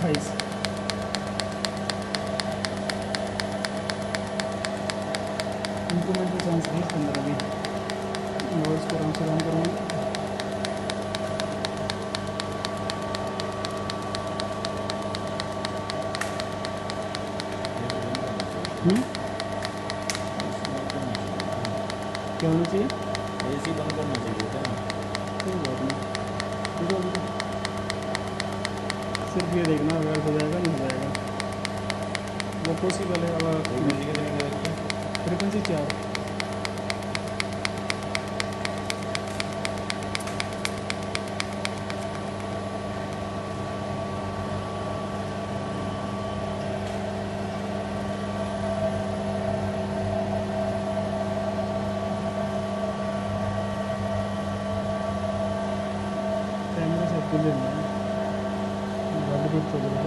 28। Improvement के chance है 15 भी। और इसको आराम से रन करूँगा। क्या होना चाहिए? एसी बंद करना चाहिए था। कोई बात नहीं, रुको रुको, सिर्फ ये देखना अगर हो जाएगा नहीं हो जाएगा, वो पॉसिबल है। अब फ्रीक्वेंसी कितनी दे रखी है? फ्रिक्वेंसी 4। कैमरे से आपको लेना है, बॉलीवुड चल रहा है।